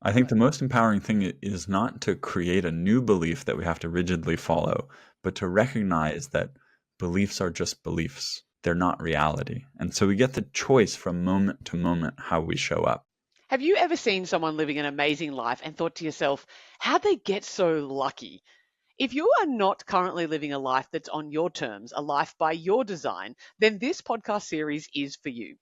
I think the most empowering thing is not to create a new belief that we have to rigidly follow, but to recognize that beliefs are just beliefs. They're not reality. And so we get the choice from moment to moment how we show up. Have you ever seen someone living an amazing life and thought to yourself, how'd they get so lucky? If you are not currently living a life that's on your terms, a life by your design, then this podcast series is for you.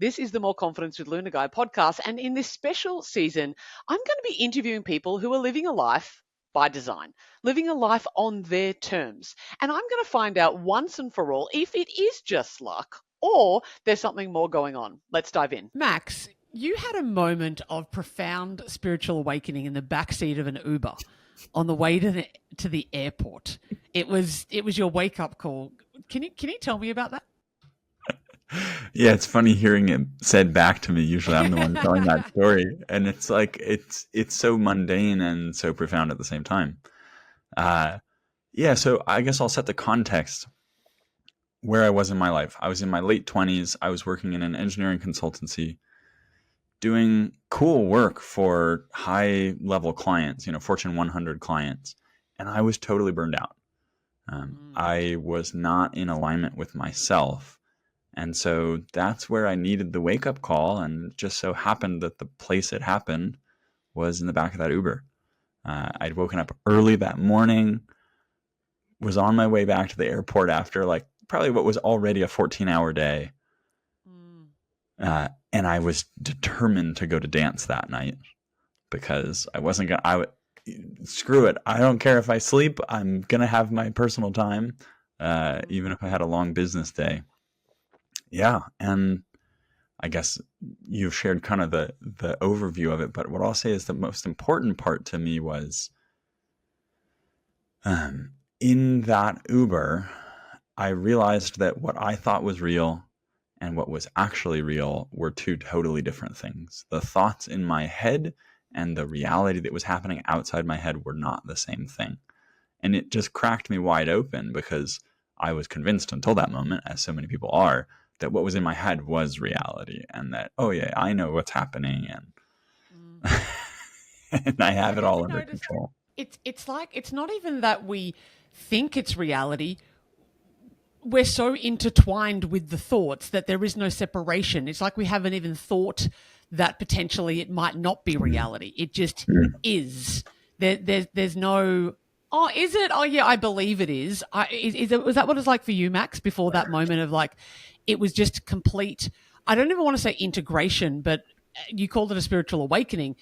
This is the More Confidence with Luna Guy podcast. And in this special season, I'm going to be interviewing people who are living a life by design, living a life on their terms. And I'm going to find out once and for all if it is just luck or there's something more going on. Let's dive in. Max, you had a moment of profound spiritual awakening in the backseat of an Uber on the way to the airport. It was your wake up call. Can you tell me about that? Yeah, it's funny hearing it said back to me. Usually I'm the one telling that story. And it's like, it's so mundane and so profound at the same time. So I guess I'll set the context where I was in my life. I was in my late 20s. I was working in an engineering consultancy doing cool work for high level clients, Fortune 100 clients. And I was totally burned out. I was not in alignment with myself. And so that's where I needed the wake up call. And it just so happened that the place it happened was in the back of that Uber. I'd woken up early that morning, was on my way back to the airport after like probably what was already a 14-hour day. And I was determined to go to dance that night because I wasn't going to, screw it. I don't care if I sleep. I'm going to have my personal time, even if I had a long business day. Yeah. And I guess you've shared kind of the overview of it, but what I'll say is the most important part to me was in that Uber, I realized that what I thought was real and what was actually real were two totally different things. The thoughts in my head and the reality that was happening outside my head were not the same thing. And it just cracked me wide open because I was convinced until that moment, as so many people are, that what was in my head was reality and that, oh yeah, I know what's happening and, and I have it all under control. It's like, it's not even that we think it's reality. We're so intertwined with the thoughts that there is no separation. It's like we haven't even thought that potentially it might not be reality. It just is. There's no, oh, is it? Oh yeah, I believe it is. Was that what it's like for you, Max, before that moment of like, it was just complete, I don't even want to say integration, but you called it a spiritual awakening.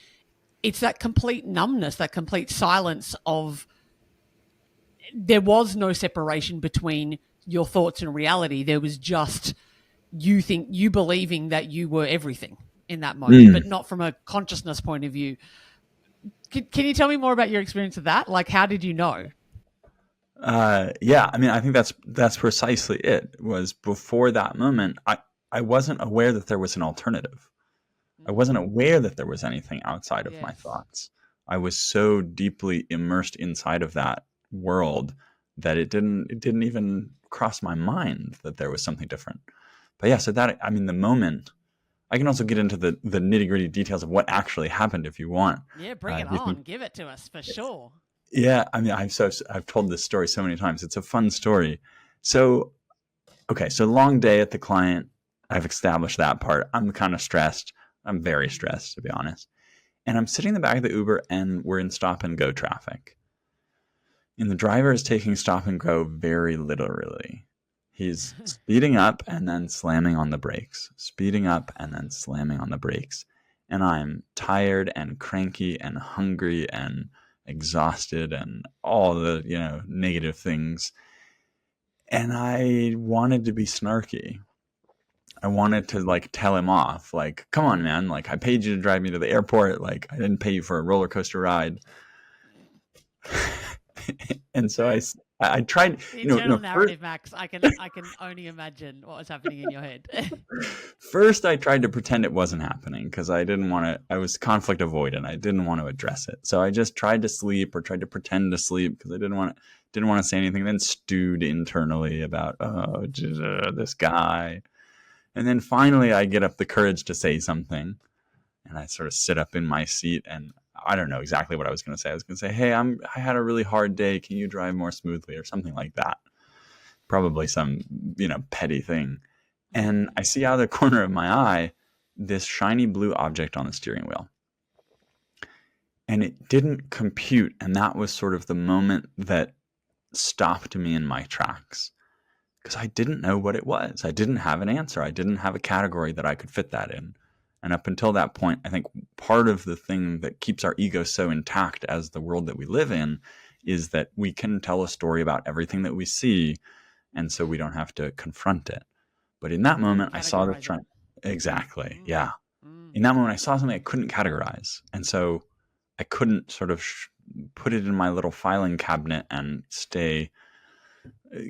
It's that complete numbness, that complete silence of, there was no separation between your thoughts and reality. There was just you believing that you were everything in that moment, but not from a consciousness point of view. Can you tell me more about your experience of that? Like, how did you know? Yeah, I mean, I think that's precisely it. Was before that moment, I wasn't aware that there was an alternative. I wasn't aware that there was anything outside of my thoughts. I was so deeply immersed inside of that world that it didn't even cross my mind that there was something different. But yeah, so that, I mean, the moment, I can also get into the nitty gritty details of what actually happened if you want. Yeah, bring it on. Give it to us for sure. Yeah, I mean, I've told this story so many times. It's a fun story. So, okay, so long day at the client. I've established that part. I'm kind of stressed. I'm very stressed, to be honest. And I'm sitting in the back of the Uber, and we're in stop and go traffic. And the driver is taking stop and go very literally. He's speeding up and then slamming on the brakes, speeding up and then slamming on the brakes. And I'm tired and cranky and hungry and exhausted and all the, negative things. And I wanted to be snarky. I wanted to like tell him off, like, come on, man. Like, I paid you to drive me to the airport. Like, I didn't pay you for a roller coaster ride. And so I tried. The internal narrative, Max. I can only imagine what was happening in your head. First, I tried to pretend it wasn't happening because I didn't want to. I was conflict avoidant. I didn't want to address it. So I just tried to sleep or tried to pretend to sleep because I didn't want to say anything. Then stewed internally about this guy, and then finally I get up the courage to say something, and I sort of sit up in my seat and I don't know exactly what I was going to say. I was going to say, hey, I had a really hard day. Can you drive more smoothly or something like that? Probably some, petty thing. And I see out of the corner of my eye this shiny blue object on the steering wheel. And it didn't compute. And that was sort of the moment that stopped me in my tracks, because I didn't know what it was. I didn't have an answer. I didn't have a category that I could fit that in. And up until that point, I think part of the thing that keeps our ego so intact as the world that we live in is that we can tell a story about everything that we see, and so we don't have to confront it. But in that moment, I saw the trend. Exactly. Yeah. In that moment, I saw something I couldn't categorize. And so I couldn't sort of put it in my little filing cabinet and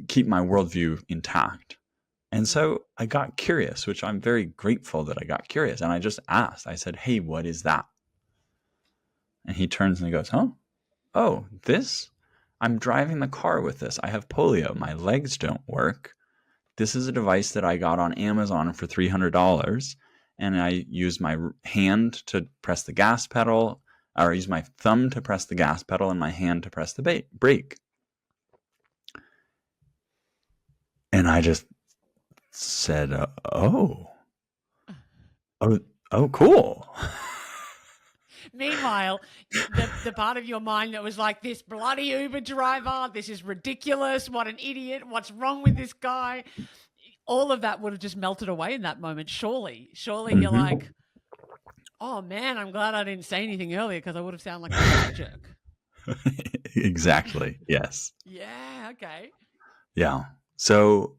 keep my worldview intact. And so I got curious, which I'm very grateful that I got curious. And I just asked, I said, hey, what is that? And he turns and he goes, oh, this? I'm driving the car with this. I have polio. My legs don't work. This is a device that I got on Amazon for $300. And I use my hand to press the gas pedal, or I use my thumb to press the gas pedal and my hand to press the brake. And I just said, oh, cool. Meanwhile, the part of your mind that was like, this bloody Uber driver, this is ridiculous, what an idiot, what's wrong with this guy? All of that would have just melted away in that moment, surely. Surely you're like, oh man, I'm glad I didn't say anything earlier because I would have sounded like a jerk. Exactly, yes. Yeah, okay. Yeah. So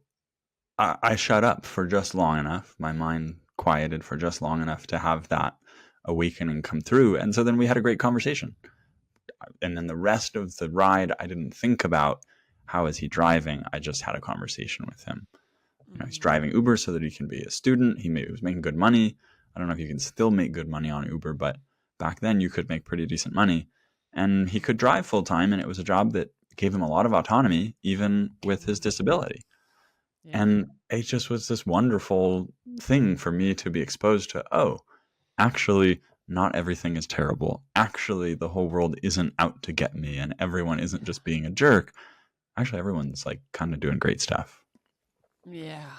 I shut up for just long enough. My mind quieted for just long enough to have that awakening come through. And so then we had a great conversation. And then the rest of the ride, I didn't think about how is he driving. I just had a conversation with him. He's driving Uber so that he can be a student. He was making good money. I don't know if you can still make good money on Uber, but back then you could make pretty decent money. And he could drive full time, and it was a job that gave him a lot of autonomy, even with his disability. Yeah. And it just was this wonderful thing for me to be exposed to, actually, not everything is terrible. Actually, the whole world isn't out to get me, and everyone isn't just being a jerk. Actually, everyone's like kind of doing great stuff. Yeah.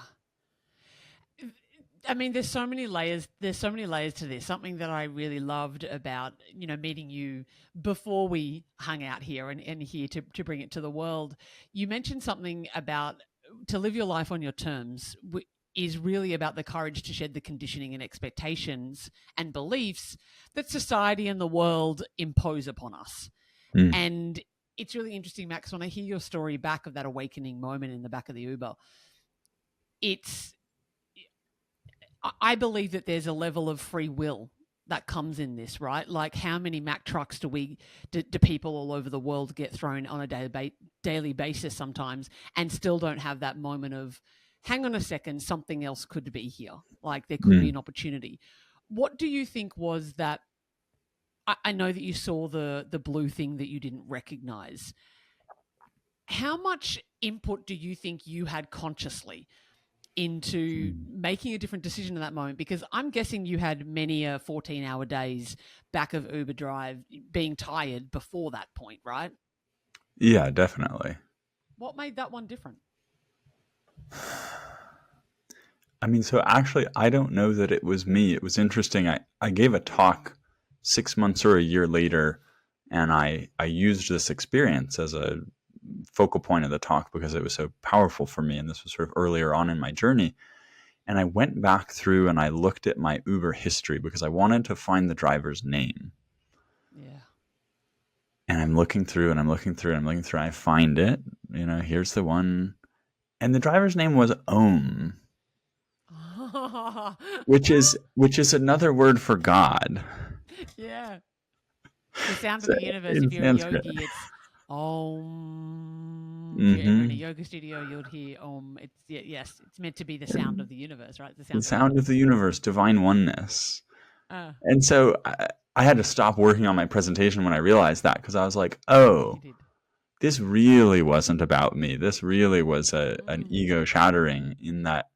I mean, there's so many layers. There's so many layers to this. Something that I really loved about, meeting you before we hung out here and here to bring it to the world. You mentioned something about to live your life on your terms is really about the courage to shed the conditioning and expectations and beliefs that society and the world impose upon us. And it's really interesting, Max, when I hear your story back of that awakening moment in the back of the Uber. I believe that there's a level of free will that comes in this, right? Like, how many Mack trucks do people all over the world get thrown on a daily basis sometimes and still don't have that moment of, hang on a second, something else could be here. Like, there could be an opportunity. What do you think was that? I know that you saw the blue thing that you didn't recognize. How much input do you think you had consciously into making a different decision in that moment? Because I'm guessing you had many 14-hour days back of Uber drive being tired before that point, right? Yeah, definitely. What made that one different? I mean, so actually, I don't know that it was me. It was interesting. I gave a talk 6 months or a year later, and I used this experience as a focal point of the talk because it was so powerful for me. And this was sort of earlier on in my journey. And I went back through and I looked at my Uber history because I wanted to find the driver's name. Yeah. And I'm looking through and I'm looking through and I'm looking through. And I find it. Here's the one. And the driver's name was Om, which is another word for God. Yeah. The sound of the universe. If you're a yogi, it's Om. If you're in a yoga studio, you'll hear Om. It's meant to be the sound of the universe, right? The sound of the universe, divine oneness. And so I had to stop working on my presentation when I realized that, because I was like, this really wasn't about me. This really was an ego shattering, in that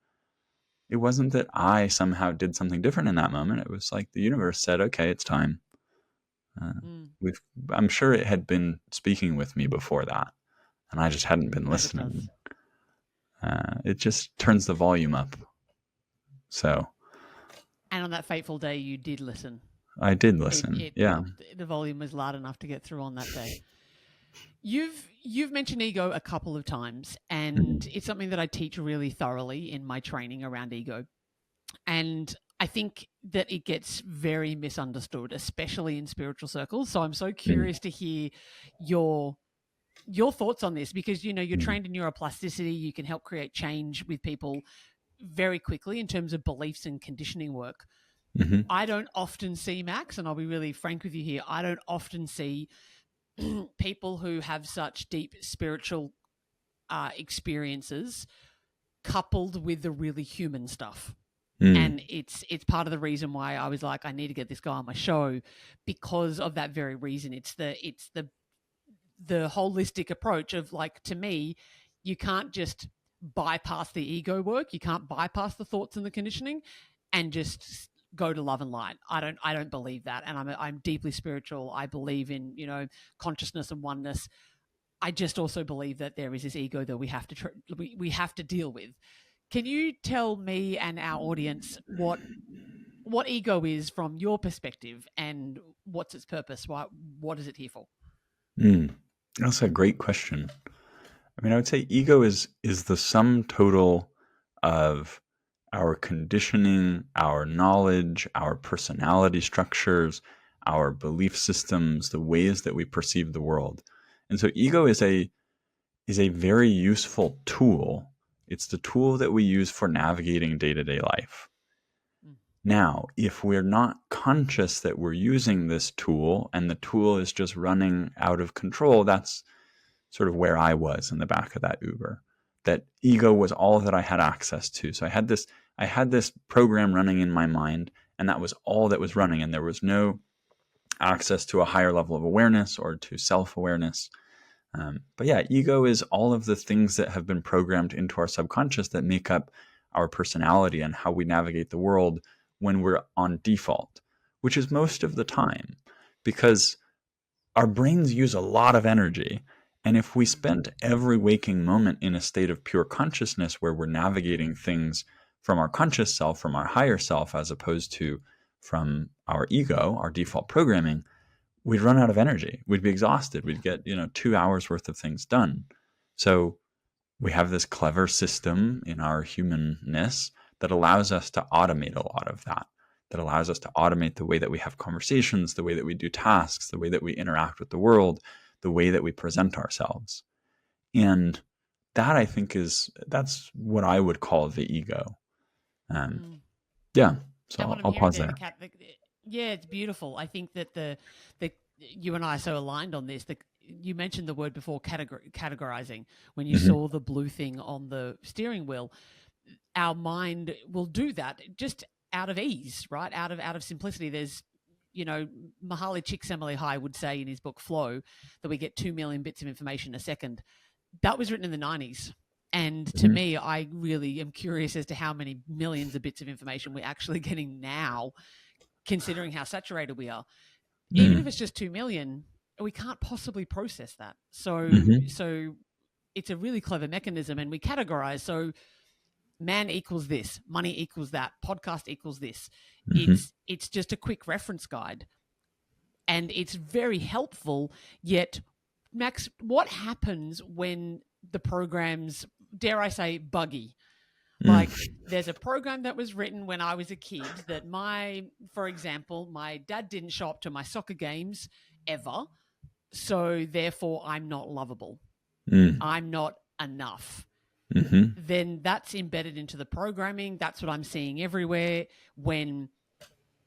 it wasn't that I somehow did something different in that moment. It was like the universe said, okay, it's time. Mm. I'm sure it had been speaking with me before that, and I just hadn't been That it listening. does. It just turns the volume up. So And on that fateful day, you did listen. I did It, listen. it, Yeah. the volume was loud enough to get through on that day. You've mentioned ego a couple of times, and Mhm. it's something that I teach really thoroughly in my training around ego. And I think that it gets very misunderstood, especially in spiritual circles. So I'm so Mhm. curious to hear your your thoughts on this, because you're Mhm. trained in neuroplasticity. You can help create change with people very quickly in terms of beliefs and conditioning work. Mhm. I don't often see, Max, and I'll be really frank with you here, I don't often see people who have such deep spiritual experiences coupled with the really human stuff. Mm. And it's part of the reason why I was like, I need to get this guy on my show, because of that very reason. It's the holistic approach of, like, to me, you can't just bypass the ego work. You can't bypass the thoughts and the conditioning and just go to love and light. I don't believe that. And I'm deeply spiritual. I believe in, consciousness and oneness. I just also believe that there is this ego that we have to deal with. Can you tell me and our audience what ego is from your perspective, and what's its purpose? What is it here for? Mm. That's a great question. I mean, I would say ego is the sum total of our conditioning, our knowledge, our personality structures, our belief systems, the ways that we perceive the world. And so ego is a very useful tool. It's the tool that we use for navigating day-to-day life. Mm. Now, if we're not conscious that we're using this tool and the tool is just running out of control, that's sort of where I was in the back of that Uber. That ego was all that I had access to. So I had this program running in my mind, and that was all that was running, and there was no access to a higher level of awareness or to self-awareness. But yeah, ego is all of the things that have been programmed into our subconscious that make up our personality and how we navigate the world when we're on default, which is most of the time, because our brains use a lot of energy. And if we spent every waking moment in a state of pure consciousness where we're navigating things from our conscious self, from our higher self, as opposed to from our ego, our default programming, we'd run out of energy. We'd be exhausted. We'd get, 2 hours worth of things done. So we have this clever system in our humanness that allows us to automate a lot of that, that allows us to automate the way that we have conversations, the way that we do tasks, the way that we interact with the world, the way that we present ourselves. And that, I think, that's what I would call the ego. Um, Mm. yeah. So And what I'll, I'm I'll hearing pause there, there. yeah, it's beautiful. I think that the you and I are so aligned on this. You mentioned the word before, categorizing. When you Hmm. saw the blue thing on the steering wheel, our mind will do that just out of ease, right? Out of simplicity. There's, Mihaly Csikszentmihalyi would say in his book Flow that we get 2 million bits of information a second. That was written in the 90s. And to Hmm. me, I really am curious as to how many millions of bits of information we're actually getting now, considering how saturated we are. Even if Mm. it's just 2 million, we can't possibly process that. So, Hmm. so it's a really clever mechanism, and we categorize. So man equals this, money equals that, podcast equals this. Hmm. It's just a quick reference guide, and it's very helpful. Yet, Max, what happens when the program's, dare I say, buggy? Mm. Like, there's a program that was written when I was a kid that for example, my dad didn't show up to my soccer games ever, so therefore I'm not lovable. Mm. I'm not enough. Hmm. Then that's embedded into the programming. That's what I'm seeing everywhere. When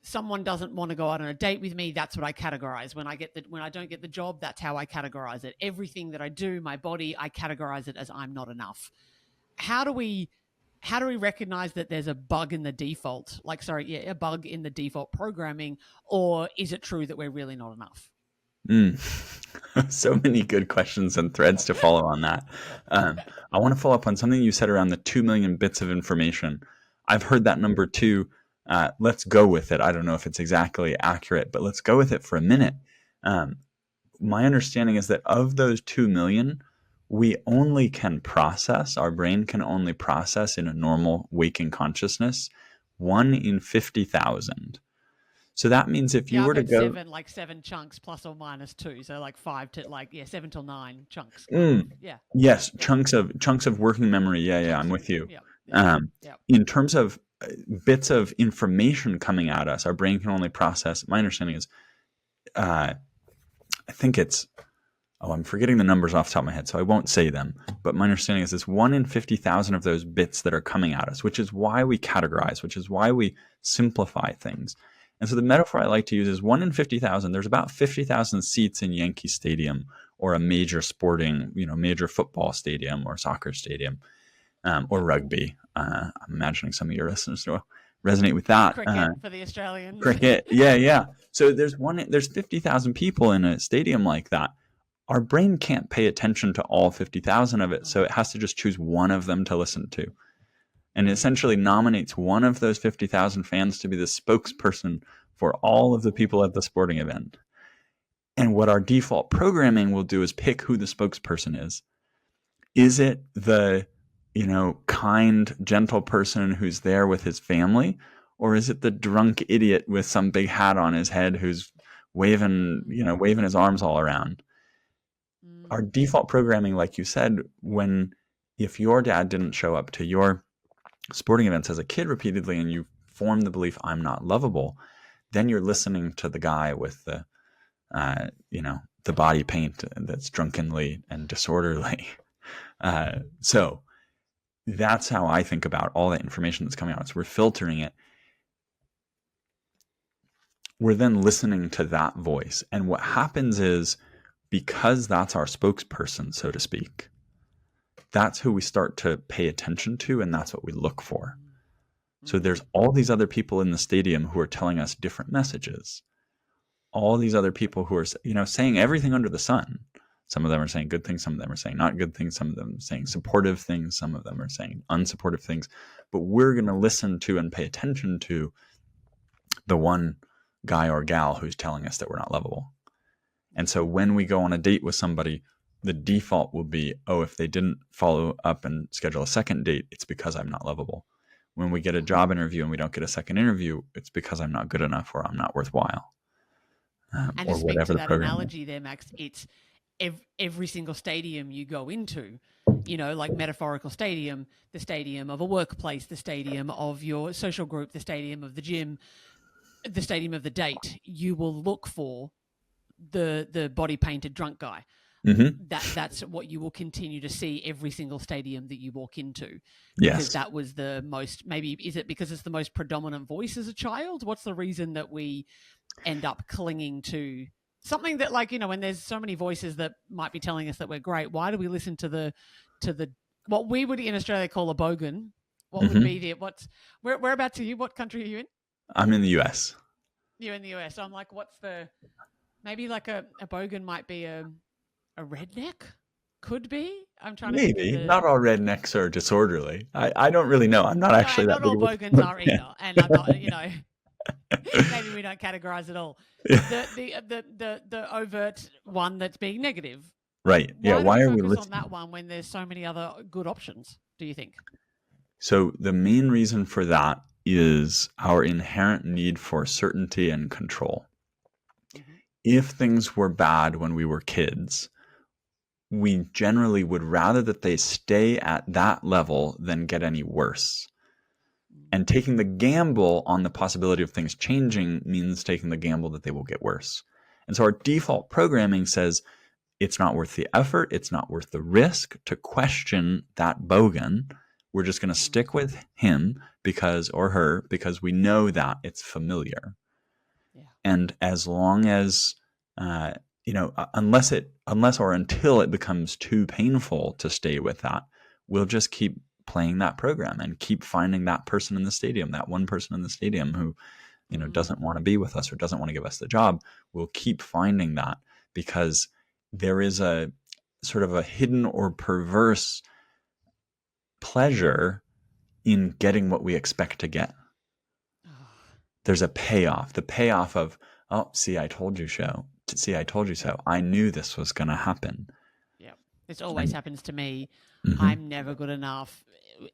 someone doesn't want to go out on a date with me, that's what I categorize. When I don't get the job, that's how I categorize it. Everything that I do, my body, I categorize it as I'm not enough. How do we recognize that there's a bug in the default? A bug in the default programming, or is it true that we're really not enough? Mm. So many good questions and threads to follow on that. I want to follow up on something you said around the 2 million bits of information. I've heard that number too. Let's go with it. I don't know if it's exactly accurate, but let's go with it for a minute. My understanding is that of those 2 million, our brain can only process in a normal waking consciousness 1 in 50,000. So that means if you Yeah, I've were to heard go, seven chunks plus or minus two. So like 7 till 9 chunks kind of. mm, Yeah. yes, Yeah. chunks of working memory. Yeah, I'm Chunks. with you. Yeah. Yeah. Um, Yeah. in terms of bits of information coming at us, our brain can only process. My understanding is, I think it's, I'm forgetting the numbers off the top of my head, so I won't say them. But my understanding is it's 1 in 50,000 of those bits that are coming at us, which is why we categorize, which is why we simplify things. And so the metaphor I like to use is 1 in 50,000. There's about 50,000 seats in Yankee Stadium or a major sporting, major football stadium or soccer stadium, or rugby. I'm imagining some of your listeners will resonate with that. Cricket for the Australians. Cricket, yeah. So there's 50,000 people in a stadium like that. Our brain can't pay attention to all 50,000 of it, so it has to just choose one of them to listen to. And it essentially nominates one of those 50,000 fans to be the spokesperson for all of the people at the sporting event. And what our default programming will do is pick who the spokesperson is. Is it the, kind, gentle person who's there with his family? Or is it the drunk idiot with some big hat on his head who's waving his arms all around? Our default programming, like you said, if your dad didn't show up to your sporting events as a kid repeatedly and you form the belief I'm not lovable, then you're listening to the guy with the body paint that's drunkenly and disorderly. So that's how I think about all that information that's coming out. So we're filtering it. We're then listening to that voice. And what happens is, because that's our spokesperson, so to speak, that's who we start to pay attention to, and that's what we look for. So there's all these other people in the stadium who are telling us different messages. All these other people who are, saying everything under the sun. Some of them are saying good things, some of them are saying not good things, some of them are saying supportive things, some of them are saying unsupportive things. But we're going to listen to and pay attention to the one guy or gal who's telling us that we're not lovable. And so when we go on a date with somebody, the default will be, if they didn't follow up and schedule a second date, it's because I'm not lovable. When we get a job interview and we don't get a second interview, it's because I'm not good enough or I'm not worthwhile. And or to speak whatever to the that program analogy there, Max, it's every single stadium you go into, like metaphorical stadium, the stadium of a workplace, the stadium of your social group, the stadium of the gym, the stadium of the date, you will look for the body painted drunk guy. Mm-hmm. That's what you will continue to see every single stadium that you walk into, Yes. because that was the most, maybe, is it because it's the most predominant voice as a child? What's the reason that we end up clinging to something that, like, when there's so many voices that might be telling us that we're great, why do we listen to the what we would in Australia call a bogan? What would be the whereabouts are you? What country are you in? I'm in the US. You're in the US. So I'm like, what's the, maybe like a bogan might be a redneck? Could be. I'm trying to think Maybe. of Not all rednecks are disorderly. I don't really know. I'm not actually not that big all of a bogans are either, and I'm not. Maybe we don't categorize it all. The overt one that's being negative. Right. Yeah. Why do are we focus on listening? that one when there's so many other good options? Do you think? So the main reason for that is our inherent need for certainty and control. Mm-hmm. If things were bad when we were kids, we generally would rather that they stay at that level than get any worse. And taking the gamble on the possibility of things changing means taking the gamble that they will get worse. And so our default programming says it's not worth the effort, it's not worth the risk to question that bogan. We're just going to stick with him or her because we know that it's familiar. Yeah. And as long as unless or until it becomes too painful to stay with that, we'll just keep playing that program and keep finding that person in the stadium, that one person in the stadium who, doesn't want to be with us or doesn't want to give us the job. We'll keep finding that because there is a sort of a hidden or perverse pleasure in getting what we expect to get. There's a payoff, the payoff of, oh, see, I told you so, see, I told you so. I knew this was going to happen. Yeah. This always happens to me. Mm-hmm. I'm never good enough.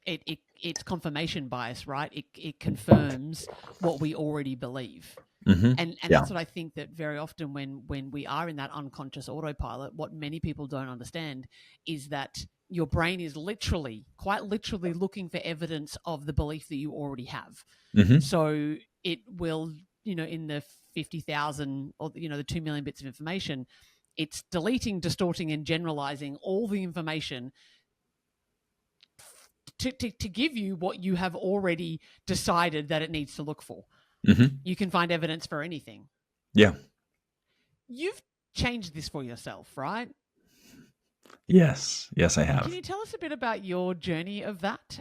It's confirmation bias, right? It confirms what we already believe. Mm-hmm. And Yeah. that's what I think, that very often when we are in that unconscious autopilot, what many people don't understand is that your brain is quite literally looking for evidence of the belief that you already have. Mm-hmm. So it will, in the 50,000 or, the 2 million bits of information, it's deleting, distorting, and generalizing all the information to give you what you have already decided that it needs to look for. Mm-hmm. You can find evidence for anything. Yeah. You've changed this for yourself, right? Yes, I have. Can you tell us a bit about your journey of that?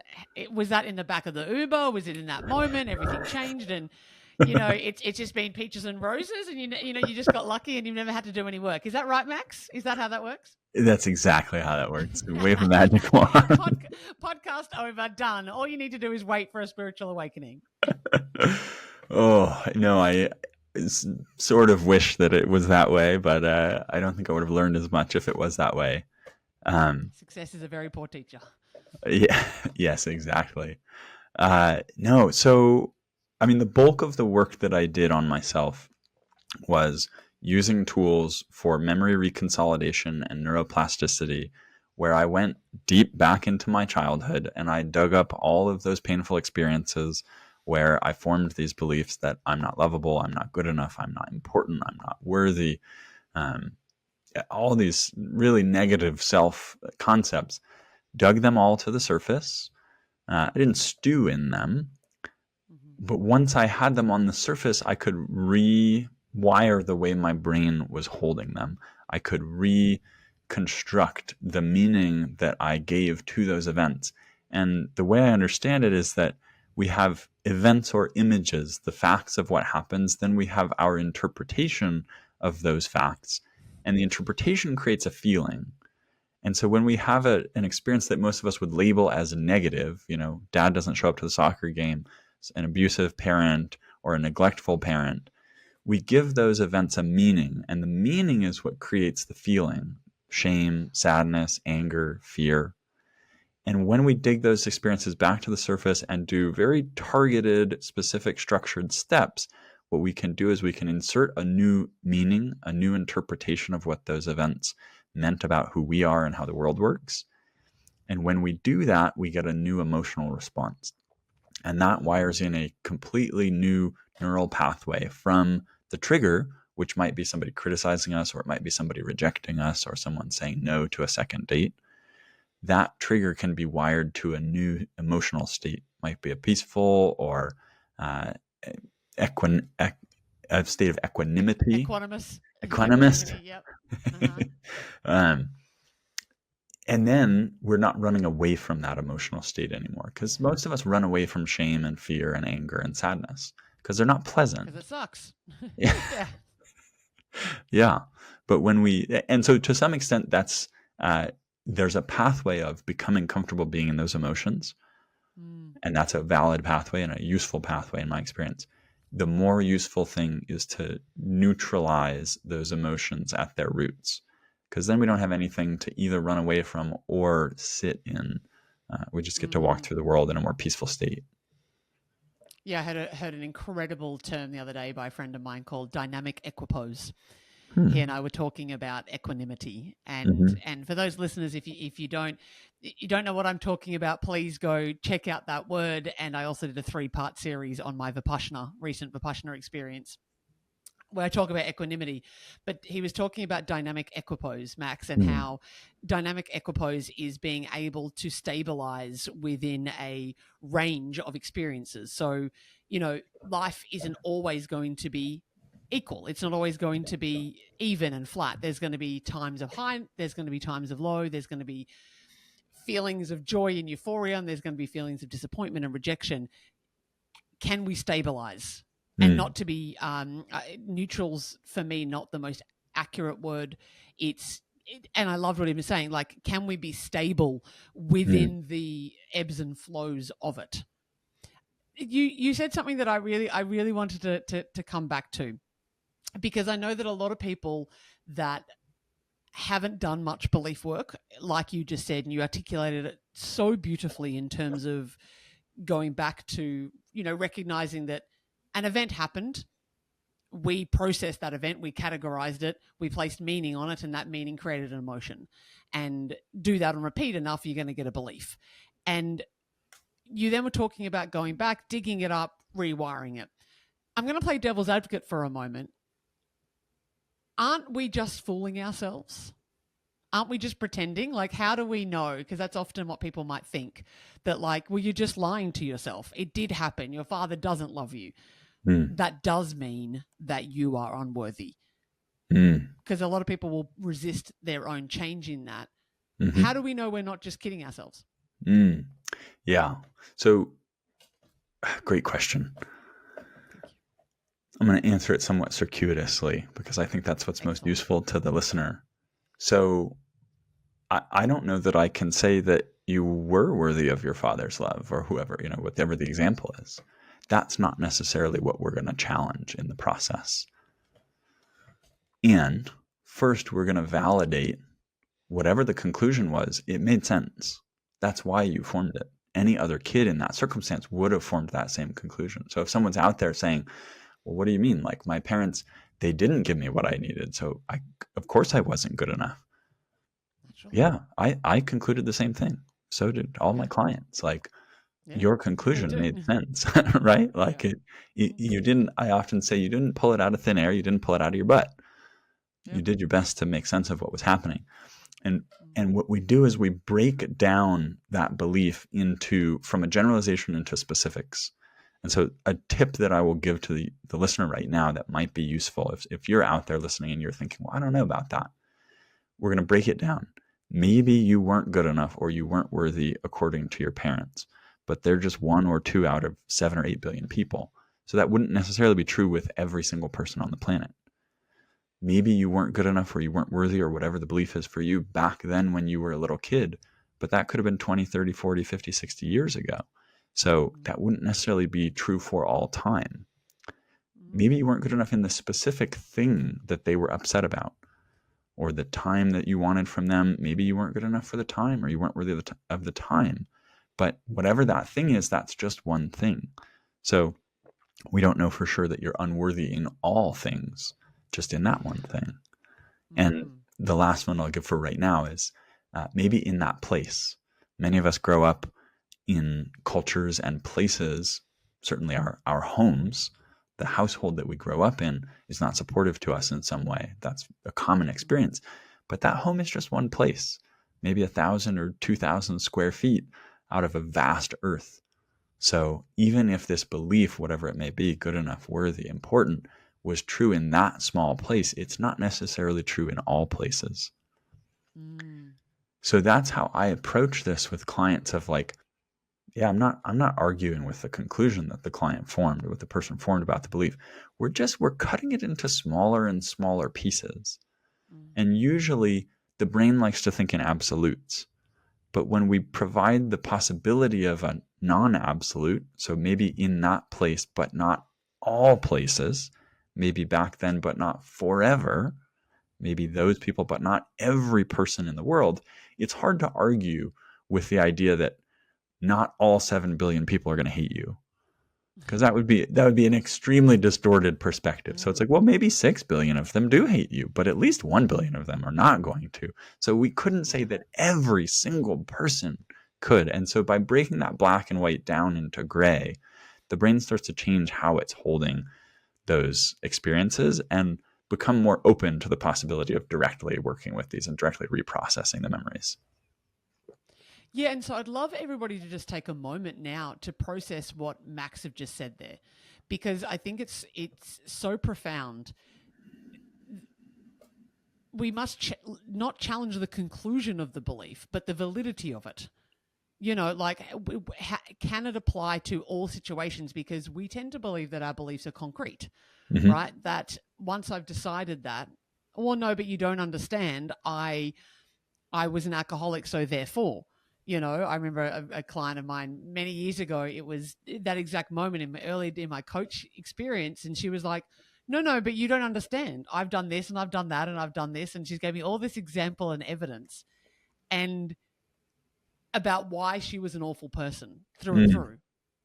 Was that in the back of the Uber? Was it in that moment? Everything changed, and it's just been peaches and roses, and you just got lucky, and you've never had to do any work. Is that right, Max? Is that how that works? That's exactly how that works. Wave a magic wand. Podcast over, done. All you need to do is wait for a spiritual awakening. Oh, no, I sort of wish that it was that way, but I don't think I would have learned as much if it was that way. Success is a very poor teacher. Yeah, yes, exactly. No, so, I mean, the bulk of the work that I did on myself was using tools for memory reconsolidation and neuroplasticity, where I went deep back into my childhood and I dug up all of those painful experiences where I formed these beliefs that I'm not lovable, I'm not good enough, I'm not important, I'm not worthy. All these really negative self concepts, dug them all to the surface. I didn't stew in them, but once I had them on the surface, I could rewire the way my brain was holding them. I could reconstruct the meaning that I gave to those events. And the way I understand it is that we have events or images, the facts of what happens, then we have our interpretation of those facts. And the interpretation creates a feeling. And so when we have an experience that most of us would label as negative, dad doesn't show up to the soccer game, an abusive parent or a neglectful parent, we give those events a meaning. And the meaning is what creates the feeling: shame, sadness, anger, fear. And when we dig those experiences back to the surface and do very targeted, specific, structured steps, what we can do is we can insert a new meaning, a new interpretation of what those events meant about who we are and how the world works. And when we do that, we get a new emotional response. And that wires in a completely new neural pathway from the trigger, which might be somebody criticizing us, or it might be somebody rejecting us, or someone saying no to a second date. That trigger can be wired to a new emotional state. It might be a peaceful or a state of equanimity. Equanimous. Yep. Uh-huh. And then we're not running away from that emotional state anymore, because most of us run away from shame and fear and anger and sadness because they're not pleasant. Because it sucks. Yeah. Yeah. But and so to some extent, that's, there's a pathway of becoming comfortable being in those emotions. And that's a valid pathway and a useful pathway in my experience. The more useful thing is to neutralize those emotions at their roots, because then we don't have anything to either run away from or sit in. We just get to walk through the world in a more peaceful state. Yeah, I heard an incredible term the other day by a friend of mine called dynamic equipoise. He and I were talking about equanimity, and for those listeners, if you don't know what I'm talking about, please go check out that word. And I also did a 3-part series on my recent Vipassana experience, where I talk about equanimity. But he was talking about dynamic equipoise, Max, and how dynamic equipoise is being able to stabilize within a range of experiences. So, life isn't always going to be equal. It's not always going to be even and flat. There's going to be times of high, there's going to be times of low, there's going to be feelings of joy and euphoria, and there's going to be feelings of disappointment and rejection. Can we stabilize? And not to be neutral's for me not the most accurate word. And I loved what he was saying. Like, can we be stable within the ebbs and flows of it? You said something that I really wanted to come back to. because I know that a lot of people that haven't done much belief work, like you just said, and you articulated it so beautifully in terms of going back to, recognizing that an event happened. We processed that event, we categorized it, we placed meaning on it, and that meaning created an emotion. And do that on repeat enough, you're going to get a belief. And you then were talking about going back, digging it up, rewiring it. I'm going to play devil's advocate for a moment. Aren't we just fooling ourselves? Aren't we just pretending? Like, how do we know? Because that's often what people might think, that like, well, you're just lying to yourself. It did happen. Your father doesn't love you. That does mean that you are unworthy. Because a lot of people will resist their own change in that. Mm-hmm. How do we know we're not just kidding ourselves? Yeah. So, great question. I'm going to answer it somewhat circuitously because I think that's what's most useful to the listener. So I don't know that I can say that you were worthy of your father's love or whoever, whatever the example is. That's not necessarily what we're going to challenge in the process. And first, we're going to validate whatever the conclusion was, it made sense. That's why you formed it. Any other kid in that circumstance would have formed that same conclusion. So if someone's out there saying, well, what do you mean? Like, my parents, they didn't give me what I needed. So of course I wasn't good enough. Yeah, I concluded the same thing. So did all my clients. Like, your conclusion made sense, right? Like you didn't, I often say, you didn't pull it out of thin air. You didn't pull it out of your butt. You did your best to make sense of what was happening. And what we do is we break down that belief from a generalization into specifics. And so a tip that I will give to the listener right now that might be useful, if you're out there listening and you're thinking, well, I don't know about that, we're going to break it down. Maybe you weren't good enough or you weren't worthy according to your parents, but they're just 1 or 2 out of 7 or 8 billion people. So that wouldn't necessarily be true with every single person on the planet. Maybe you weren't good enough or you weren't worthy or whatever the belief is for you back then when you were a little kid, but that could have been 20, 30, 40, 50, 60 years ago. So that wouldn't necessarily be true for all time. Maybe you weren't good enough in the specific thing that they were upset about or the time that you wanted from them. Maybe you weren't good enough for the time or you weren't worthy of the time. But whatever that thing is, that's just one thing. So we don't know for sure that you're unworthy in all things, just in that one thing. And the last one I'll give for right now is maybe in that place. Many of us grow up in cultures and places, certainly our homes, the household that we grow up in is not supportive to us in some way. That's a common experience. But that home is just one place, maybe 1,000 or 2,000 square feet out of a vast earth. So even if this belief, whatever it may be, good enough, worthy, important, was true in that small place, it's not necessarily true in all places. So that's how I approach this with clients of like, yeah, I'm not arguing with the conclusion that the client formed or what the person formed about the belief. We're cutting it into smaller and smaller pieces. And usually the brain likes to think in absolutes. But when we provide the possibility of a non-absolute, so maybe in that place, but not all places, maybe back then, but not forever, maybe those people, but not every person in the world, it's hard to argue with the idea that not all 7 billion people are going to hate you, because that would be an extremely distorted perspective. So it's like, well, maybe 6 billion of them do hate you, but at least 1 billion of them are not going to. So we couldn't say that every single person could. And so by breaking that black and white down into gray, the brain starts to change how it's holding those experiences and become more open to the possibility of directly working with these and directly reprocessing the memories. Yeah, and so I'd love everybody to just take a moment now to process what Max have just said there, because I think it's so profound. We must not challenge the conclusion of the belief, but the validity of it. Like, can it apply to all situations? Because we tend to believe that our beliefs are concrete, right? That once I've decided that, well, no, but you don't understand. I was an alcoholic, so therefore. I remember a client of mine many years ago, it was that exact moment in my coach experience. And she was like, no, but you don't understand. I've done this and I've done that and I've done this. And she's gave me all this example and evidence and about why she was an awful person through and through.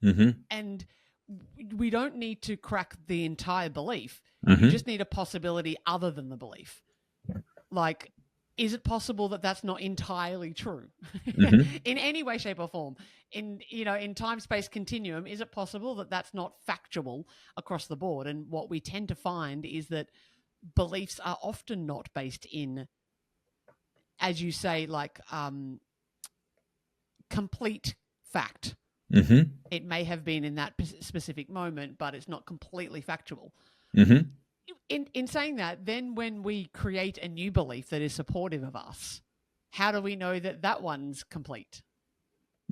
Mm-hmm. And we don't need to crack the entire belief. Mm-hmm. You just need a possibility other than the belief. Like, is it possible that that's not entirely true Mm-hmm. in any way, shape, or form? In time-space continuum, is it possible that that's not factual across the board? And what we tend to find is that beliefs are often not based in, as you say, like complete fact. Mm-hmm. It may have been in that specific moment, but it's not completely factual. Mm-hmm. In saying that, then when we create a new belief that is supportive of us, how do we know that that one's complete?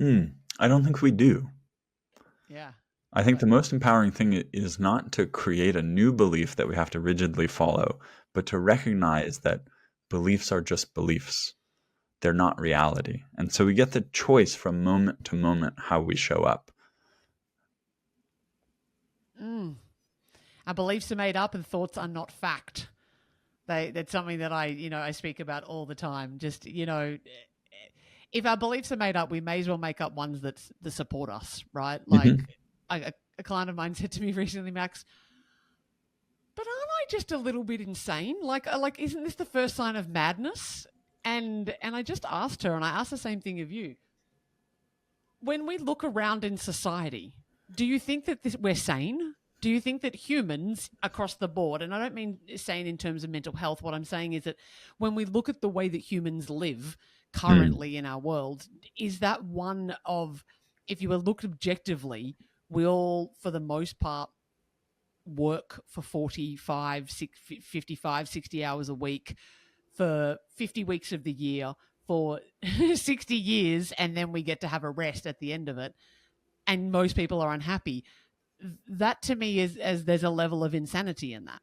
I don't think we do. Yeah. I think the most empowering thing is not to create a new belief that we have to rigidly follow, but to recognize that beliefs are just beliefs. They're not reality. And so we get the choice from moment to moment how we show up. Our beliefs are made up and thoughts are not fact. That's something that I speak about all the time. Just, if our beliefs are made up, we may as well make up ones that support us, right? Like a client of mine said to me recently, Max, but aren't I just a little bit insane? Like, isn't this the first sign of madness? And I just asked her, and I asked the same thing of you. When we look around in society, do you think that we're sane? Do you think that humans across the board, and I don't mean sane in terms of mental health, what I'm saying is that when we look at the way that humans live currently in our world, is that one of, if you were looked objectively, we all, for the most part, work for 45, 55, 60 hours a week for 50 weeks of the year for 60 years, and then we get to have a rest at the end of it, and most people are unhappy. That to me is, as there's a level of insanity in that.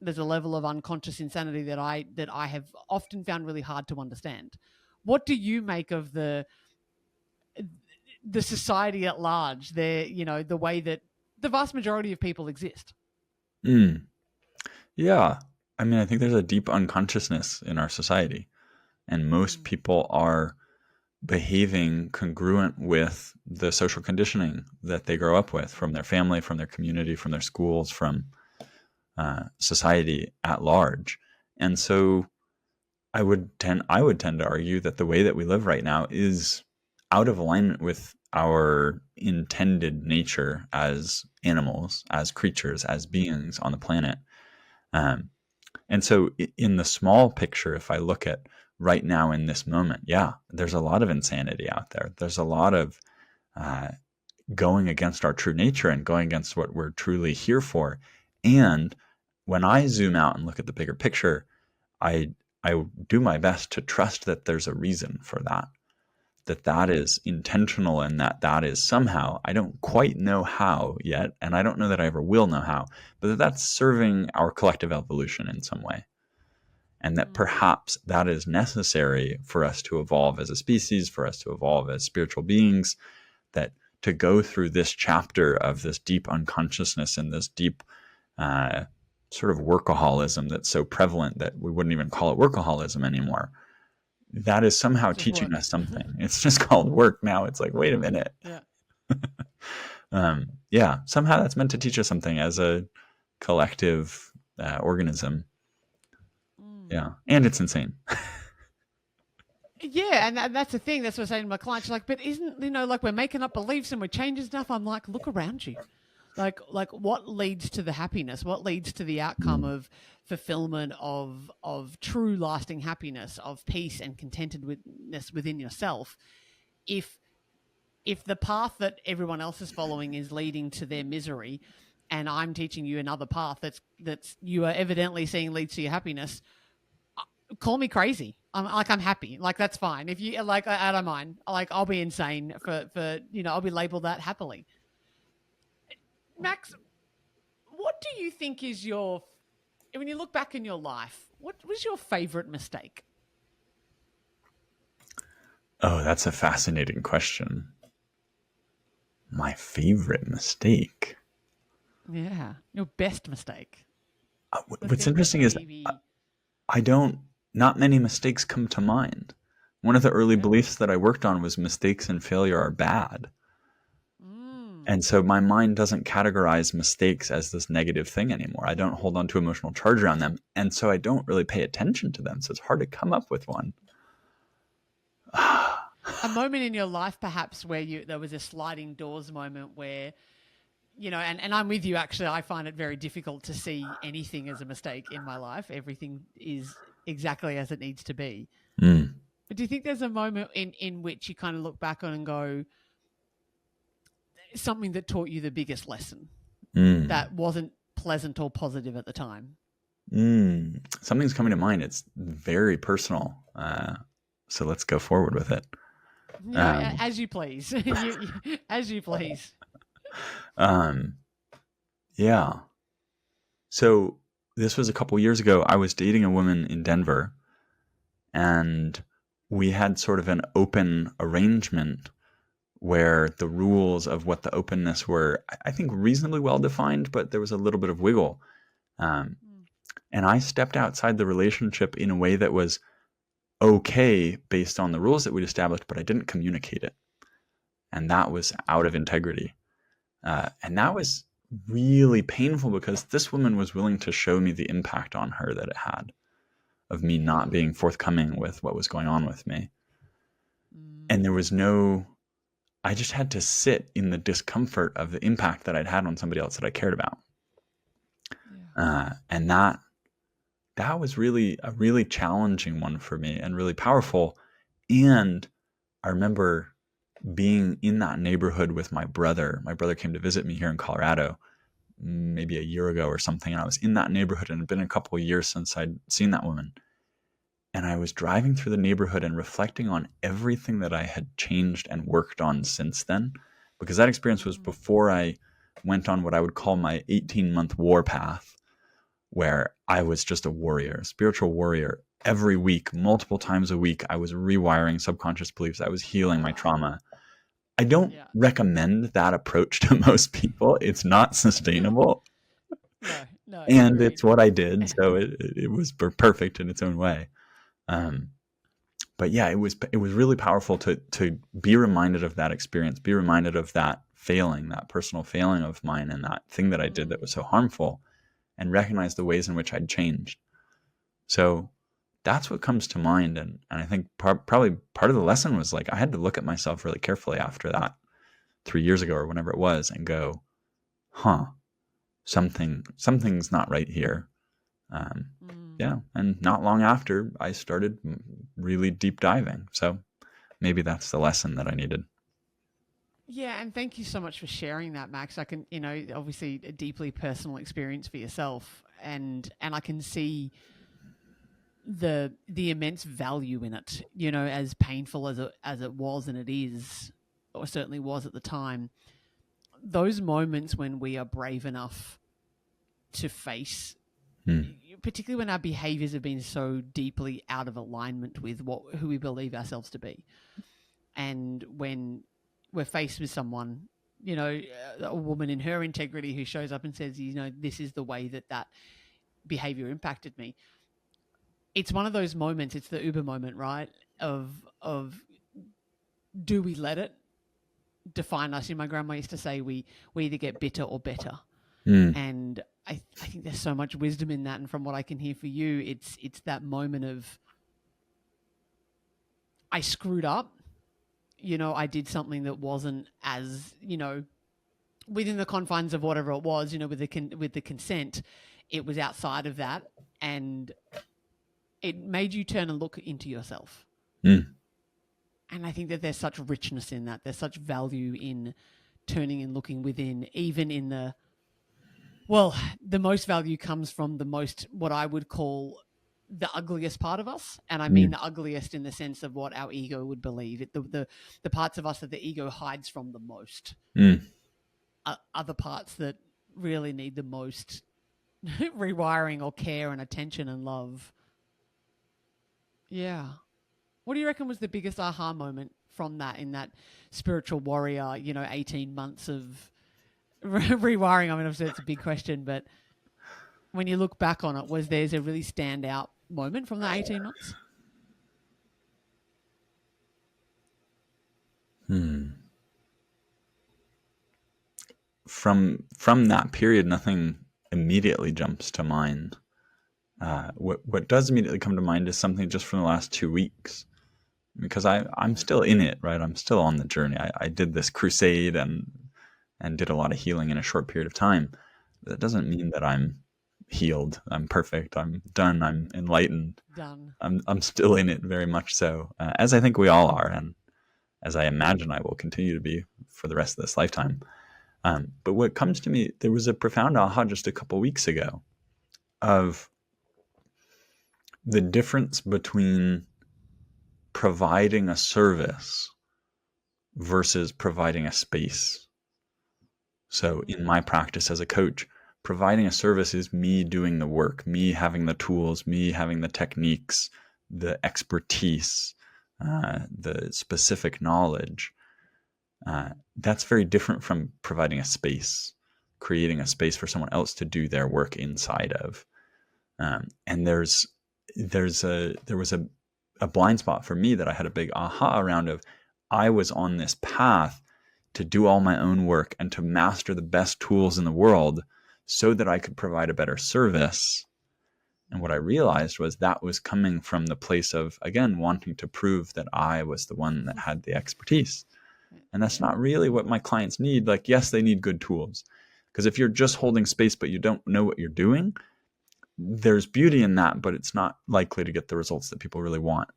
There's a level of unconscious insanity that I have often found really hard to understand. What do you make of the society at large? The way that the vast majority of people exist. Yeah. I mean, I think there's a deep unconsciousness in our society, and most people are behaving congruent with the social conditioning that they grow up with from their family, from their community, from their schools, from society at large. And so I would tend to argue that the way that we live right now is out of alignment with our intended nature as animals, as creatures, as beings on the planet. And so in the small picture, if I look at right now in this moment, yeah, there's a lot of insanity out there. There's a lot of going against our true nature and going against what we're truly here for. And when I zoom out and look at the bigger picture, I do my best to trust that there's a reason for that, that is intentional, and that is somehow, I don't quite know how yet, and I don't know that I ever will know how, but that's serving our collective evolution in some way. And that perhaps that is necessary for us to evolve as a species, for us to evolve as spiritual beings, that to go through this chapter of this deep unconsciousness and this deep sort of workaholism that's so prevalent that we wouldn't even call it workaholism anymore, that is somehow teaching us something. It's just called work now. It's like, wait a minute. Yeah. Somehow that's meant to teach us something as a collective organism. Yeah. And it's insane. Yeah, and that's the thing. That's what I'm saying to my clients. Like, but isn't, like we're making up beliefs and we're changing stuff. I'm like, look around you. Like what leads to the happiness? What leads to the outcome of fulfillment, of true lasting happiness, of peace and contentedness within yourself? If the path that everyone else is following is leading to their misery, and I'm teaching you another path that's you are evidently seeing leads to your happiness, call me crazy. I'm happy. Like, that's fine. If you like, I don't mind. Like, I'll be insane for I'll be labeled that happily. Max, what do you think is when you look back in your life, what was your favorite mistake? Oh, that's a fascinating question. My favorite mistake. Yeah, your best mistake. The What's thing that interesting is maybe, not many mistakes come to mind. One of the early really? beliefs that I worked on was mistakes and failure are bad. Mm. And so my mind doesn't categorize mistakes as this negative thing anymore. I don't hold on to emotional charge around them. And so I don't really pay attention to them. So it's hard to come up with one. A moment in your life, perhaps, where there was a sliding doors moment where, and I'm with you, actually. I find it very difficult to see anything as a mistake in my life. Everything is exactly as it needs to be. Mm, But do you think there's a moment in which you kind of look back on and go, something that taught you the biggest lesson mm, that wasn't pleasant or positive at the time? Something's coming to mind. It's very personal. So let's go forward with it. Yeah, Um, as you please. As you please. um, yeah. So this was a couple years ago. I was dating a woman in Denver, and we had sort of an open arrangement where the rules of what the openness were, I think, reasonably well defined, but there was a little bit of wiggle. Um, and I stepped outside the relationship in a way that was okay based on the rules that we'd established, but I didn't communicate it. And that was out of integrity. And that was really painful because this woman was willing to show me the impact on her that it had of me not Yeah. being forthcoming with what was going on with me. Mm, And I just had to sit in the discomfort of the impact that I'd had on somebody else that I cared about. yeah. And that was really a really challenging one for me and really powerful. And I remember being in that neighborhood with my brother. My brother came to visit me here in Colorado maybe a year ago or something. And I was in that neighborhood, and it had been a couple of years since I'd seen that woman. And I was driving through the neighborhood and reflecting on everything that I had changed and worked on since then, because that experience was Mm, before I went on what I would call my 18-month war path, where I was just a warrior, a spiritual warrior. Every week, multiple times a week, I was rewiring subconscious beliefs. I was healing my trauma. I don't yeah. recommend that approach to most people. It's not sustainable. No, And agreed. it's what I did. So it was perfect in its own way. Um, but yeah, it was really powerful to be reminded of that experience, be reminded of that failing, that personal failing of mine, and that thing that I did that Mm, was so harmful, and recognize the ways in which I'd changed. So that's what comes to mind, and I think probably part of the lesson was like I had to look at myself really carefully after that 3 years ago or whenever it was, and go, huh, something's not right here. Um, mm. yeah, and not long after I started really deep diving. So maybe that's the lesson that I needed. Yeah, and thank you so much for sharing that, Max. I can, obviously a deeply personal experience for yourself, and I can see the immense value in it. As painful as it was and it is, or certainly was at the time. Those moments when we are brave enough to face, Hmm. particularly when our behaviors have been so deeply out of alignment with who we believe ourselves to be, and when we're faced with someone, a woman in her integrity who shows up and says, this is the way that behavior impacted me. It's one of those moments. It's the Uber moment, right? Of do we let it define us? My grandma used to say we either get bitter or better, Hmm. and I think there's so much wisdom in that. And from what I can hear for you, it's that moment of I screwed up. I did something that wasn't as within the confines of whatever it was. With the consent, it was outside of that, and it made you turn and look into yourself. Hmm. And I think that there's such richness in that. There's such value in turning and looking within, even in the most value comes from the most, what I would call the ugliest part of us. And I mean Hmm. the ugliest in the sense of what our ego would believe. The parts of us that the ego hides from the most Hmm. are the parts that really need the most rewiring or care and attention and love. Yeah. What do you reckon was the biggest aha moment from that, in that spiritual warrior, 18 months of rewiring? I mean, obviously it's a big question, but when you look back on it, was there's a really standout moment from the 18 months? From that period, nothing immediately jumps to mind. What does immediately come to mind is something just from the last 2 weeks, because I'm still in it, right? I'm still on the journey. I did this crusade and did a lot of healing in a short period of time. That doesn't mean that I'm healed, I'm perfect, I'm done, I'm enlightened. Done. I'm still in it, very much so, as I think we all are, and as I imagine I will continue to be for the rest of this lifetime. But what comes to me, there was a profound aha just a couple weeks ago of the difference between providing a service versus providing a space. So in my practice as a coach, providing a service is me doing the work, me having the tools, me having the techniques, the expertise, the specific knowledge. That's very different from providing a space, creating a space for someone else to do their work inside of. And there was a blind spot for me that I had a big aha around of. I was on this path to do all my own work and to master the best tools in the world so that I could provide a better service. And what I realized was that was coming from the place of, again, wanting to prove that I was the one that had the expertise. And that's not really what my clients need. Like, yes, they need good tools. Because if you're just holding space, but you don't know what you're doing, there's beauty in that, but it's not likely to get the results that people really want.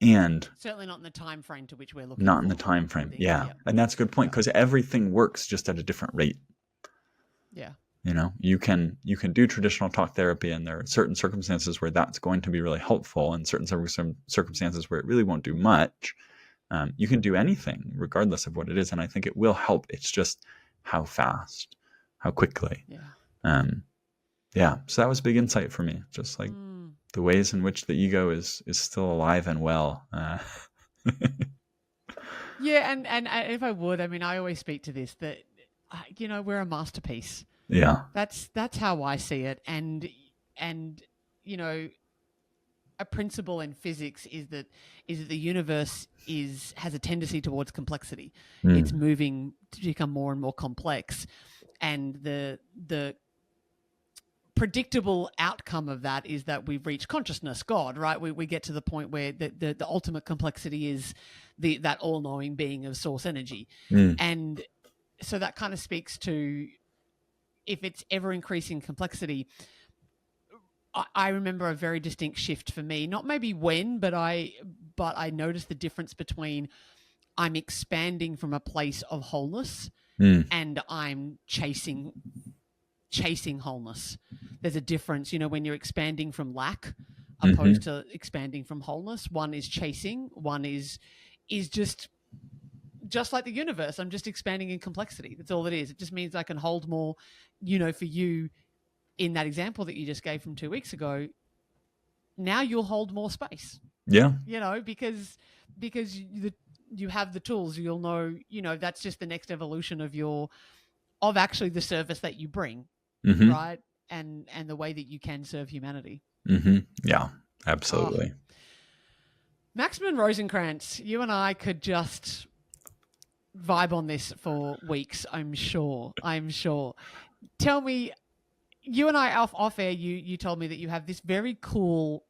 And certainly not in the time frame to which we're looking. Not in the time frame. Yeah. And that's a good point, because everything works just at a different rate. Yeah. You know, you can do traditional talk therapy, and there are certain circumstances where that's going to be really helpful, and certain circumstances where it really won't do much. You can do anything regardless of what it is, and I think it will help. It's just how fast, how quickly. Yeah. So that was a big insight for me, just like the ways in which the ego is still alive and well. Yeah, and if I would, I mean, I always speak to this, that we're a masterpiece. Yeah. That's how I see it, and a principle in physics is that the universe has a tendency towards complexity. It's moving to become more and more complex, and the predictable outcome of that is that we've reached consciousness, God, right? We get to the point where the ultimate complexity is that all-knowing being of source energy. And so that kind of speaks to, if it's ever increasing complexity, I remember a very distinct shift for me, not maybe when, but I noticed the difference between I'm expanding from a place of wholeness and I'm chasing wholeness. There's a difference, when you're expanding from lack opposed to expanding from wholeness. One is chasing, one is just like the universe. I'm just expanding in complexity. That's all it is. It just means I can hold more, for you in that example that you just gave from 2 weeks ago. Now you'll hold more space. Yeah. Because you have the tools, you'll know, that's just the next evolution of actually the service that you bring. Right? And the way that you can serve humanity. Yeah, absolutely. Maximum Rosencrantz, you and I could just vibe on this for weeks, I'm sure. Tell me, you and I off air, you told me that you have this very cool,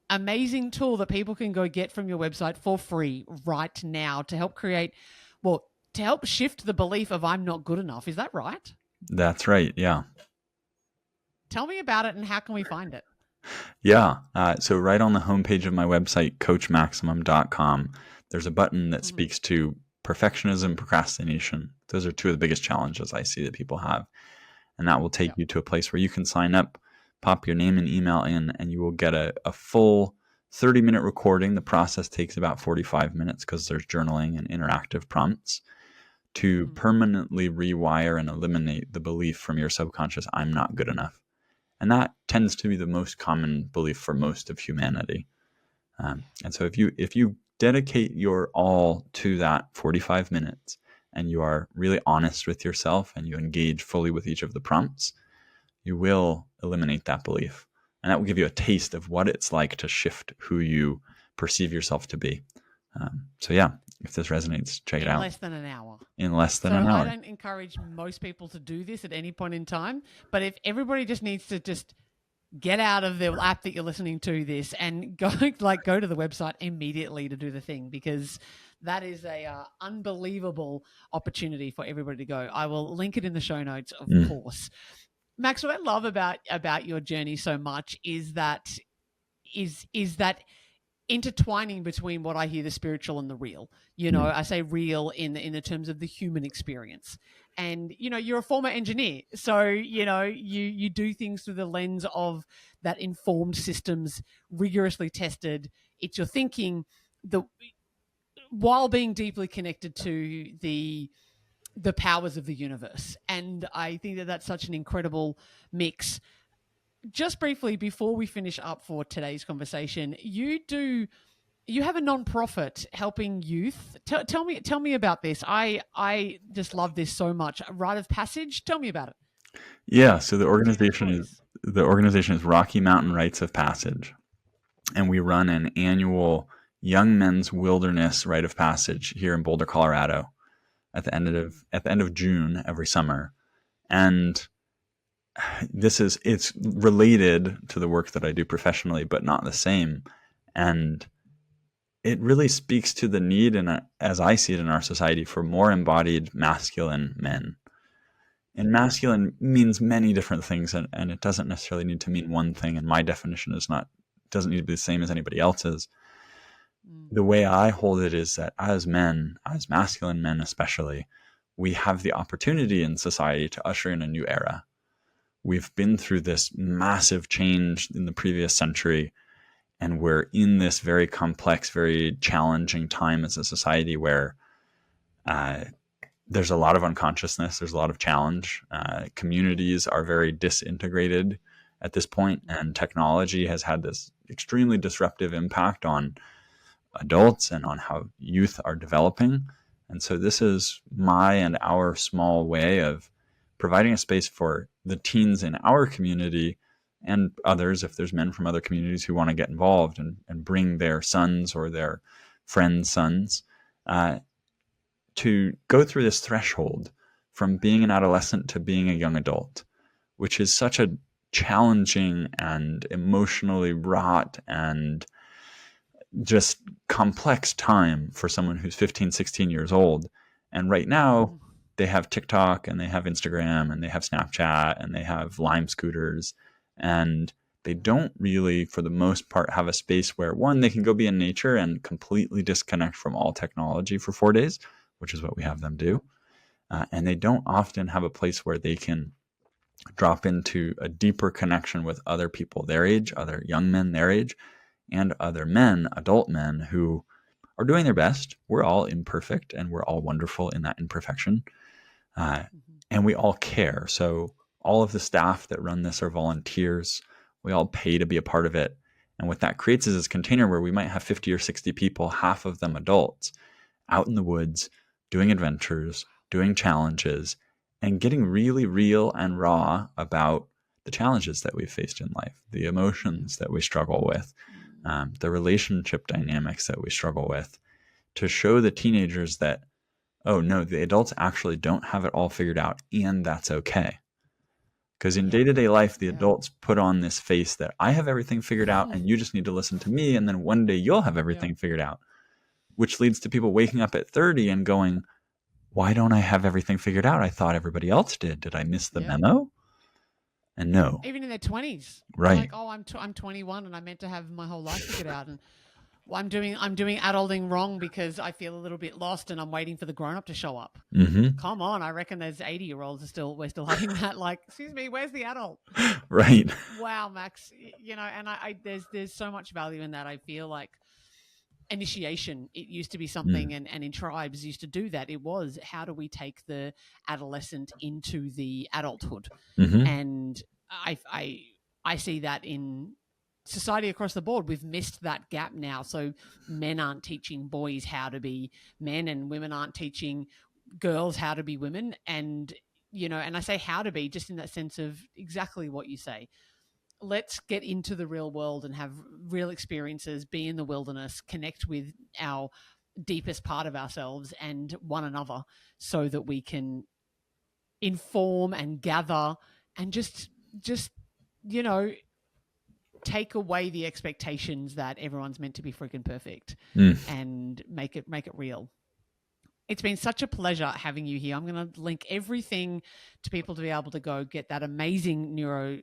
amazing tool that people can go get from your website for free right now to help shift the belief of I'm not good enough. Is that right? That's right. Yeah. Tell me about it, and how can we find it? Yeah. So right on the homepage of my website, coachmaximum.com, there's a button that speaks to perfectionism, procrastination. Those are two of the biggest challenges I see that people have. And that will take you to a place where you can sign up, pop your name and email in, and you will get a full 30-minute recording. The process takes about 45 minutes because there's journaling and interactive prompts to permanently rewire and eliminate the belief from your subconscious, I'm not good enough. And that tends to be the most common belief for most of humanity. And so if you dedicate your all to that 45 minutes and you are really honest with yourself and you engage fully with each of the prompts, you will eliminate that belief. And that will give you a taste of what it's like to shift who you perceive yourself to be. So yeah, if this resonates, check it out. In less than an hour. In less than So an I hour. don't encourage most people to do this at any point in time. But if everybody just needs to just get out of the app that you're listening to this and go to the website immediately to do the thing, because that is a unbelievable opportunity for everybody to go. I will link it in the show notes, of course. Max, what I love about your journey so much is that intertwining between what I hear, the spiritual and the real. I say real in the terms of the human experience. And, you're a former engineer. So, you do things through the lens of that informed systems, rigorously tested. It's your thinking while being deeply connected to the powers of the universe. And I think that that's such an incredible mix. Just briefly, before we finish up for today's conversation, you have a nonprofit helping youth. Tell me about this. I just love this so much. Rite of Passage. Tell me about it. Yeah. So the organization is Rocky Mountain Rites of Passage, and we run an annual Young Men's Wilderness Rite of Passage here in Boulder, Colorado, at the end of June every summer, and it's related to the work that I do professionally, but not the same. And it really speaks to the need, as I see it in our society, for more embodied masculine men. And masculine means many different things, and it doesn't necessarily need to mean one thing. And my definition doesn't need to be the same as anybody else's. The way I hold it is that as men, as masculine men especially, we have the opportunity in society to usher in a new era. We've been through this massive change in the previous century, and we're in this very complex, very challenging time as a society where there's a lot of unconsciousness, there's a lot of challenge. Communities are very disintegrated at this point, and technology has had this extremely disruptive impact on adults and on how youth are developing. And so this is my and our small way of providing a space for the teens in our community and others, if there's men from other communities who want to get involved and bring their sons or their friends' sons, to go through this threshold from being an adolescent to being a young adult, which is such a challenging and emotionally wrought and just complex time for someone who's 15, 16 years old. And right now, they have TikTok and they have Instagram and they have Snapchat and they have Lime scooters, and they don't really, for the most part, have a space where, one, they can go be in nature and completely disconnect from all technology for 4 days, which is what we have them do. And they don't often have a place where they can drop into a deeper connection with other people their age, other young men their age, and other men, adult men, who are doing their best. We're all imperfect and we're all wonderful in that imperfection. And we all care. So all of the staff that run this are volunteers. We all pay to be a part of it. And what that creates is this container where we might have 50 or 60 people, half of them adults, out in the woods, doing adventures, doing challenges, and getting really real and raw about the challenges that we've faced in life, the emotions that we struggle with, the relationship dynamics that we struggle with, to show the teenagers that, oh no, the adults actually don't have it all figured out, and that's okay. Because in day-to-day life, the adults put on this face that I have everything figured out and you just need to listen to me, and then one day you'll have everything figured out, which leads to people waking up at 30 and going, why don't I have everything figured out? I thought everybody else did. Did I miss the memo? And no. Even in their 20s. Right. Like, oh, I'm 21 and I meant to have my whole life figured out. And well, I'm doing adulting wrong because I feel a little bit lost and I'm waiting for the grown-up to show up. Mm-hmm. Come on. I reckon there's 80-year-olds we're still having that, like, excuse me, where's the adult? Right. Wow, Max. And there's so much value in that. I feel like initiation, it used to be something, and in tribes used to do that. It was, how do we take the adolescent into the adulthood? Mm-hmm. And I see that in society across the board. We've missed that gap now. So men aren't teaching boys how to be men, and women aren't teaching girls how to be women. And and I say how to be just in that sense of exactly what you say. Let's get into the real world and have real experiences, be in the wilderness, connect with our deepest part of ourselves and one another so that we can inform and gather and just take away the expectations that everyone's meant to be freaking perfect and make it real. It's been such a pleasure having you here. I'm going to link everything to people to be able to go get that amazing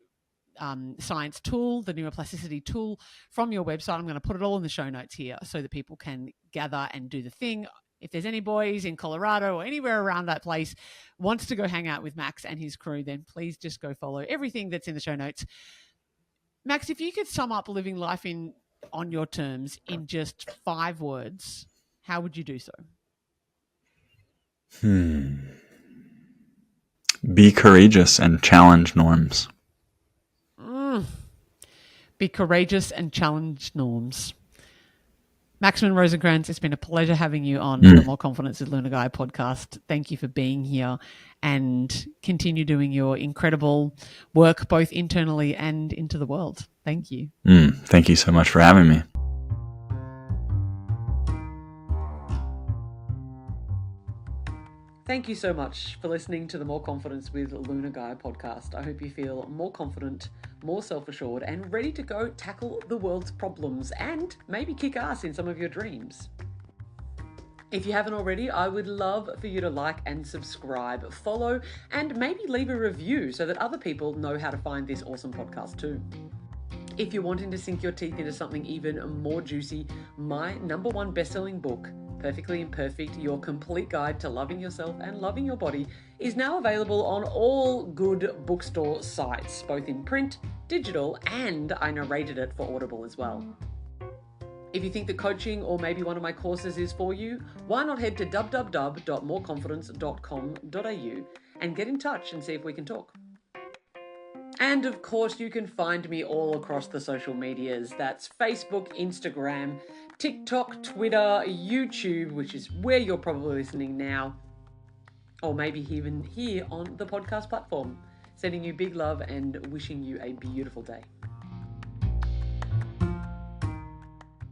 science tool, the neuroplasticity tool from your website. I'm going to put it all in the show notes here so that people can gather and do the thing. If there's any boys in Colorado or anywhere around that place wants to go hang out with Max and his crew, then please just go follow everything that's in the show notes. Max, if you could sum up living life on your terms in just 5 words, how would you do so? Be courageous and challenge norms. Be courageous and challenge norms. Maximum Rosencrantz, it's been a pleasure having you on the More Confidence with Luna Guy podcast. Thank you for being here and continue doing your incredible work both internally and into the world. Thank you. Thank you so much for having me. Thank you so much for listening to the More Confidence with Luna Guy podcast. I hope you feel more confident, more self-assured, and ready to go tackle the world's problems and maybe kick ass in some of your dreams. If you haven't already, I would love for you to like and subscribe, follow, and maybe leave a review so that other people know how to find this awesome podcast too. If you're wanting to sink your teeth into something even more juicy, my #1 best-selling book, Perfectly Imperfect, Your Complete Guide to Loving Yourself and Loving Your Body, is now available on all good bookstore sites, both in print, digital, and I narrated it for Audible as well. If you think that coaching or maybe one of my courses is for you, why not head to www.moreconfidence.com.au and get in touch and see if we can talk. And of course, you can find me all across the social medias. That's Facebook, Instagram, TikTok, Twitter, YouTube, which is where you're probably listening now, or maybe even here on the podcast platform. Sending you big love and wishing you a beautiful day.